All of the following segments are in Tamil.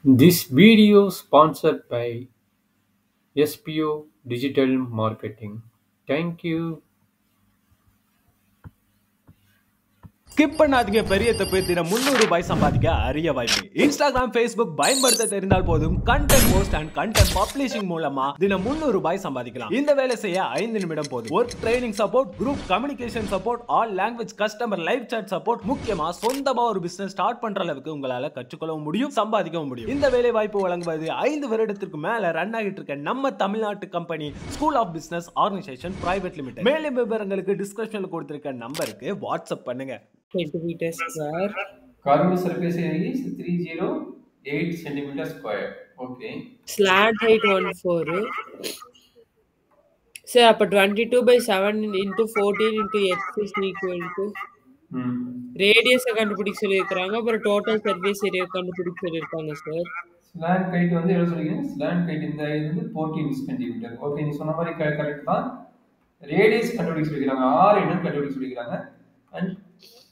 This video sponsored by SPO Digital Marketing. Thank you. Skip பண்ணாதீங்க பெரிய தப்பு. தினம் 300 ரூபாய் சம்பாதிக்க அரிய வாய்ப்பு. இன்ஸ்டாகிராம், ஃபேஸ்புக் பயன்படுத்த தெரிந்தால் போதும். Content post and content publishing மூலமா தினம் 300 ரூபாய் சம்பாதிக்கலாம். இந்த வேலை செய்ய 5 நிமிடம் போதும். Work training support, group communication support, all language customer live chat support, முக்கியமா சொந்தமா ஒரு பிசினஸ் ஸ்டார்ட் பண்ற அளவுக்கு உங்களால கற்றுக்கொள்ளவும் முடியும், சம்பாதிக்கவும் முடியும். இந்த வேலை வாய்ப்பு வழங்குவது 5 வருடத்திற்கு மேல ரன் ஆகிட்டு இருக்க நம்ம தமிழ்நாட்டு company school of business organisation private limited. மேலும் விவரங்களுக்கு டிஸ்கிரிப்ஷன்ல கொடுத்திருக்க நம்பருக்கு வாட்ஸ்அப் பண்ணுங்க. centimeter square. Curved surface area is 308 centimeter square. Okay. Slant height 1.4. So, அப்ப 22 by 7 into 14 into x is equal to radius கண்டுபிடிக்க சொல்லியிருக்காங்க. அப்புறம் total surface area கண்டுபிடிக்க சொல்லியிருக்காங்க சார். Slant height வந்து எவ்வளவு சொல்றீங்க? Slant height இந்த இது வந்து 14 centimeter. ஓகே, நீ சொன்ன மாதிரி கரெக்ட் தான். ரேடியஸ் கண்டுபிடிக்க சொல்லிருக்காங்க, r என்னன்னு கண்டுபிடிக்க சொல்லிருக்காங்க. and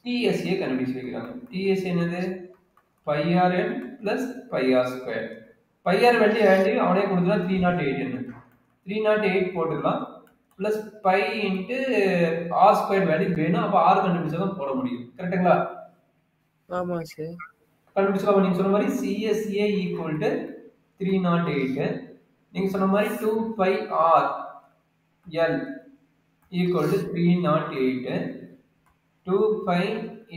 TSA கண்டுபிடிச்சு வைக்கிறாங்க. TSA என்னது? pi r n plus pi r square. pi r value aunty அவனே கொடுத்தா 308 என்ன? 308 போட்டுக்கலாம். plus pi into r square value வேணும். அப்ப r கண்டுபிடிச்சா தான் போட முடியும். கரெக்ட்டுங்களா? ஆமா சார். கண்டுபிடிச்சலாம். நீங்க சொன்ன மாதிரி CSA equal to 308. நீங்க சொன்ன மாதிரி 2 pi r l equal to 308. 2 pi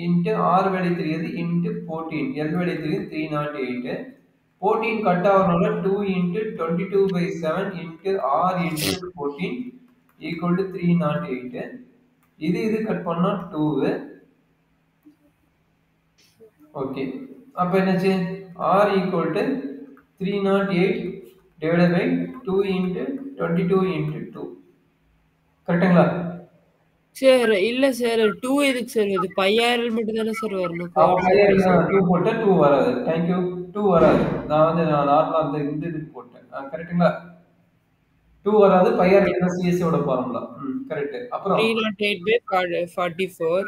into r value தெரியுது into 14 l value தெரியுது 308. 14 cut ஆவறனால 2 into 22 by 7 into r into 14 equal to 308. இது கட் பண்ணா 2. ஓகே, அப்ப என்னாச்சு? r equal to 308 divided by 2 into 22 into 2. கரெக்ட்டுங்களா? சார் இல்ல சார் 2 எதுக்கு சார் இது பைஆர்எல் மட்டும் தானே சார் வரணும். பைஆர்எல் 2 போட்டா 2 வராது. Thank you. 2 வராது. நான் நார்மலா இந்த இது போட்டேன். கரெக்ட்டுங்களா? 2 வராது. பைஆர்எல் தான் சிஎஸ்சி ஓட ஃபார்முலா. கரெக்ட். அப்புறம் 308 by 44.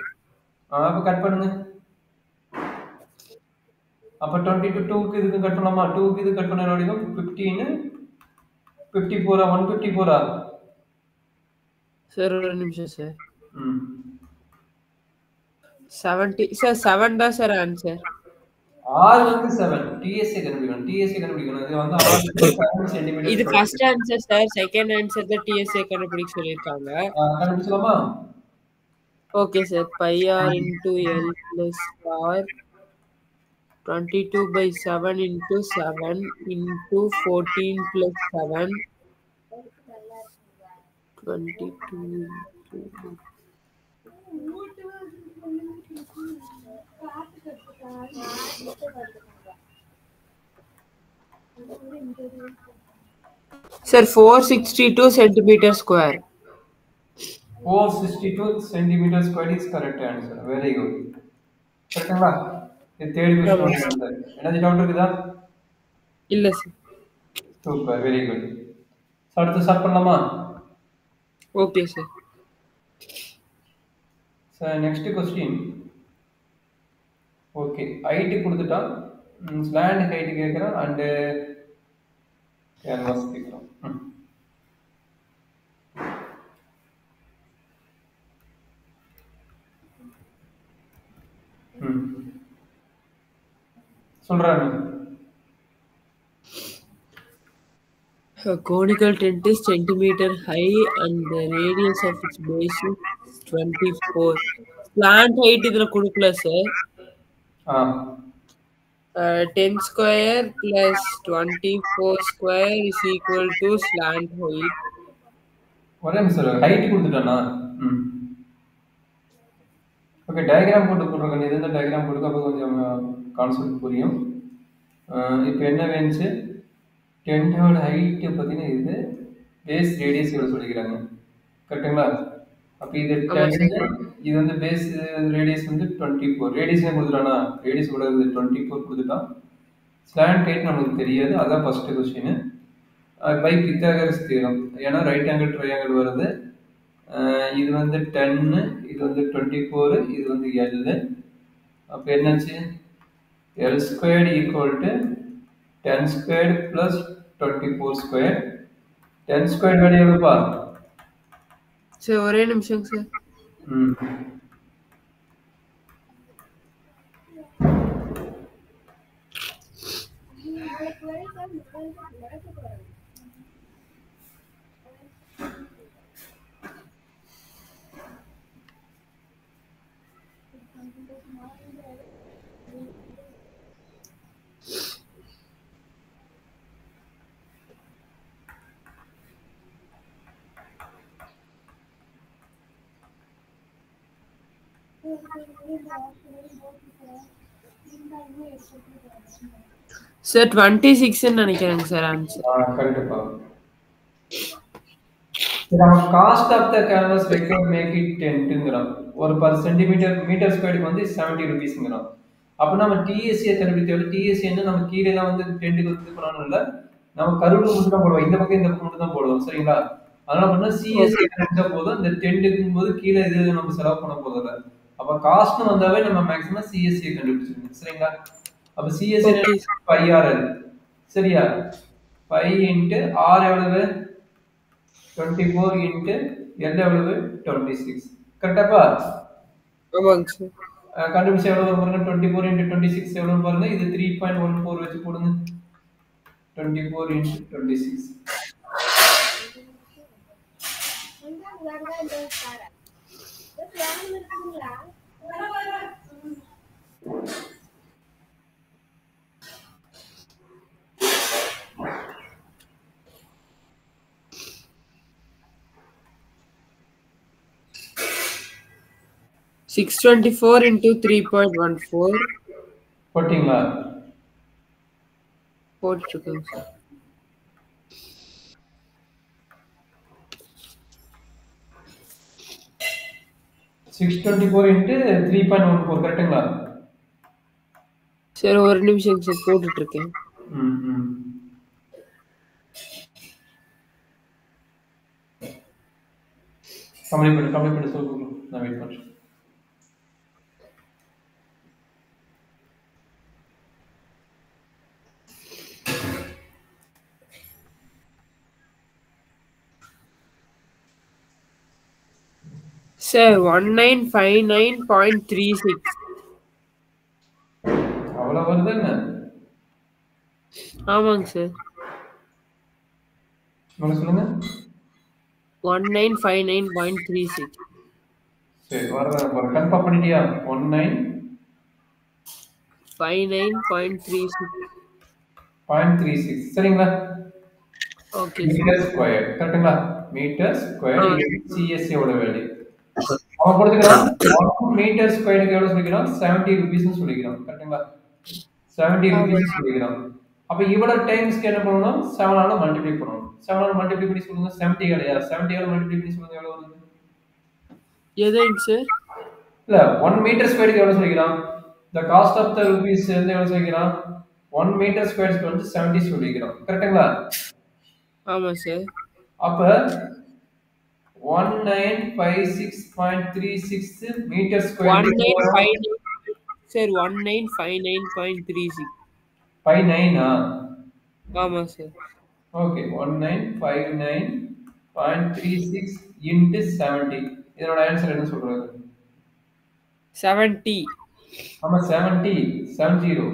அப்ப கட் பண்ணுங்க. அப்ப 22 2க்கு இதுக்கு கட் பண்ணலாமா? 2க்கு இது கட் பண்ண எவ்வளவு? 15 54 154 சார் ஒரு நிமிஷம் சார். 70 சார் 7 தான் சார் ஆன்சர். r வந்து 7. TSA கண்டுபிடிக்கணும். இது வந்து r 7 சென்டிமீட்டர். இது first answer sir. Second answer தான் TSA கண்டுபிடிக்க சொல்லிருக்காங்க. கண்டுபிடிச்சலாமா? Okay sir. pi r into l plus r 22 by 7 into 7 into 14 plus 7 22 into Sir, 462 centimeter square. 462 centimeter square is correct answer. Very good. கரெக்ட்டுங்களா? இது தேர்ட் क्वेश्चन வந்து என்ன டவுட் இருக்குதா? இல்ல சார். Super, very good. அடுத்து ஸ்டார்ட் பண்ணலாமா? Okay sir. Sir next question. Okay, height கொடுத்துட்டா, ஸ்லாண்ட் ஹைட் கேக்குறான் and கேன்வாஸ் கேக்குறான். சொல்றாரு. A conical tent is centimeter high and the radius of its base is 24. Slant height இதுல கொடுக்கல sir. 10 square plus 24 square is equal to slant height. ஒரே நிமிஷம், ஹைட் கொடுத்துட்டானா? ஓகே, டயக்ராம் போட்டு போடுறேன். இது இந்த டயக்ராம் போட்டு அப்போ கொஞ்சம் கான்செப்ட் புரியும். இப்போ என்ன வேணுச்சு? டென்டோட ஹைட்டு பார்த்தீங்கன்னா இது பேஸ் ரேடியஸ் இவ்வளோ சொல்லிக்கிறாங்க. கரெக்டுங்களா? அப்போ இது 10, இது வந்து பேஸ் ரேடியஸ் வந்து 24. ரேடியஸ் என்ன கொடுத்துட்டானா? ரேடியஸ் கூட 24 கொடுத்துட்டான். ஸ்லாண்ட் ஹைட் நமக்கு தெரியாது. அதான் first question. By Pythagoras theorem. ஏன்னா ரைட் ஆங்கிள் ட்ரையாங்கிள் வருது. இது வந்து 10, இது வந்து 24, இது வந்து L. அப்போ என்னாச்சு? L squared equal to 10 squared plus 24 squared. 10 squared value எவ்வளவுப்பா? சார் ஒரே நிமிஷம் சார். ம். சார் 26 நினைக்கிறேங்க சார் ஆன்சர். கரெக்டுப்பா. நம்ம cost of the canvas required make it 10ங்கிறோம். ஒரு பர் சென்டிமீட்டர் மீட்டர் ஸ்கொயருக்கு வந்து 70 ரூபீஸ்ங்கிறோம். அப்போ நம்ம டிஎஸ்சியை கண்டுபிடிச்சோம். டிஎஸ்சி என்ன நம்ம கீழே எல்லாம் வந்து 10க்கு வந்து போறோம்னு இல்லை, நம்ம கருவில் மட்டும் தான் போடுவோம். இந்த பக்கம் மட்டும் தான் போடுவோம். சரிங்களா? அதனால பண்ணா சிஎஸ்சி கண்டுபிடிச்சா போதும். இந்த 10க்கும் போது கீழே இது நம்ம செலவு பண்ண போதில்லை. அப்ப காஸ்ட்னு வந்தாவே நம்ம மேக்ஸிமம் சிஎஸ்சியை கண்டுபிடிச்சிருக்கோம். சரிங்களா? அப்ப சிஎஸ்சி 5RL. சரியா? 5 இன்ட்டு ஆர் எவ்வளவு? 24 இன்ட்டு எல் எவ்வளவு? 26. கரெக்டாப்பா? ஆமாங்க சார். கண்டுபிடிச்சா எவ்வளவு பாருங்க? 24 இன்ட்டு 26 எவ்வளவு பாருங்க? இது 3.14 வச்சு போடுங்க. 24 இன்ட்டு 26. சிக்ஸ் 24 into 3.14 போட்டீங்களா? போட்டுருக்கேங்க சார். 624 into 3.14 கரெக்ட்டுங்களா? சார் ஒரு நிமிஷம் சார் போட்டுட்டு இருக்கேன். கம்ப்ளீட் பண்ணி சொல்லுங்க. நான் வெயிட் பண்றேன். சார் 1959.36. அவ்வளவு வருது என்ன? ஆமாங்க சார். சொல்லுங்க. 1959.36. சரி, வரதா கன்ஃபார்ம் பண்ணிட்டியா? 1959.36. சரிங்களா? Okay metre square. கரெக்ட்டுங்களா? மீட்டர் ஸ்கொயர் சிஎஸ்சி ஓட வேல்யூ அவன் கொடுத்துக்கிறான். 1 மீட்டர் ஸ்கொயருக்கு எவ்வளவு சொல்லிக்கிறான்? 70 ரூபீஸ்னு சொல்லிக்கிறான். கரெக்ட்டுங்களா? 70 ரூபீஸ் சொல்லிக்கிறான். அப்ப இவ்வளவு டைம்ஸ்க்கு என்ன பண்ணணும்? 7 ஆல மல்டிப்ளை பண்ணணும். 7 ஆல மல்டிப்ளை பண்ணி சொல்லுங்க. 70 இல்லையா? 70 ஆல மல்டிப்ளை பண்ணி சொல்லுங்க எவ்வளவு வருது? எதுங்க சார்? இல்ல 1 மீட்டர் ஸ்கொயருக்கு எவ்வளவு சொல்லிக்கிறான்? the cost of the rupees வந்து எவ்வளவு சொல்லிக்கிறான்? 1 மீட்டர் ஸ்கொயருக்கு வந்து 70 சொல்லிக்கிறான். கரெக்ட்டுங்களா? ஆமா சார். அப்ப 1956.36 மீட்டர் ஸ்கொயர். 1959 சார் 1959.36. 59 ஆ? ஆமா சார். Okay, 1959.36 into 70. இதனோட ஆன்சர் என்ன சொல்றாரு? 70. ஆமா 70. 70.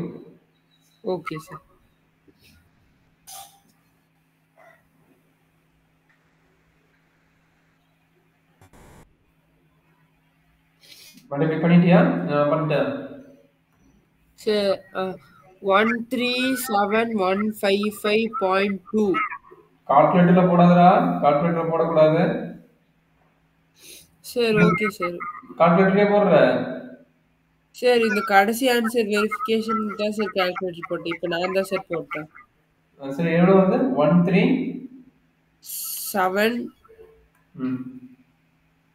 Okay sir. மல்டிப்ளை பண்ணிட்டியா? நான் பண்ணிட்டேன். சார் 137,155.2. கால்குலேட்டர்ல போடாதடா. கால்குலேட்டர்ல போடக்கூடாது. Sir okay sir. கால்குலேட்டர்லயே போடுற. சார் இந்த கடைசி ஆன்சர் வெரிஃபிகேஷன் தான் சார் கால்குலேட்டர் போட்டேன். இப்போ நான் தான் சார் போட்டேன். சரி, எவ்வளவு வந்து 13 7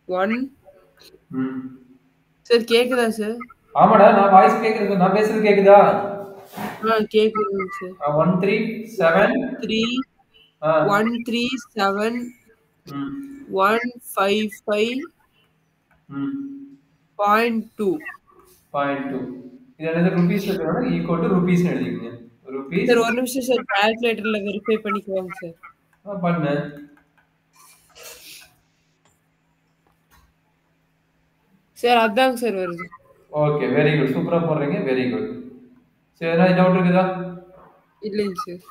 1 சார் கேக்குதா சார்? ஆமாடா, நான் வாய்ஸ் கேக்குது. நான் பேசுறது கேக்குதா? கேக்குதுங்க சார். 137 3 137 155.2. இது என்னது? ரூபீஸ் இருக்கறனால ஈக்குவல் டு ரூபீஸ் எழுதிக்கங்க. ருபீஸ் சார் ஒரு நிமிஷம் சார் கால்குலேட்டர்ல வெரிஃபை பண்ணிக்குவாங்க சார். பண்ணு. சார் அதாங்க சார் வருது. ஓகே வெரி குட், சூப்பரா போடுறீங்க, வெரி குட். சரி, ஏதாவது டவுட் இருக்குதா? இல்லைங்க சார்.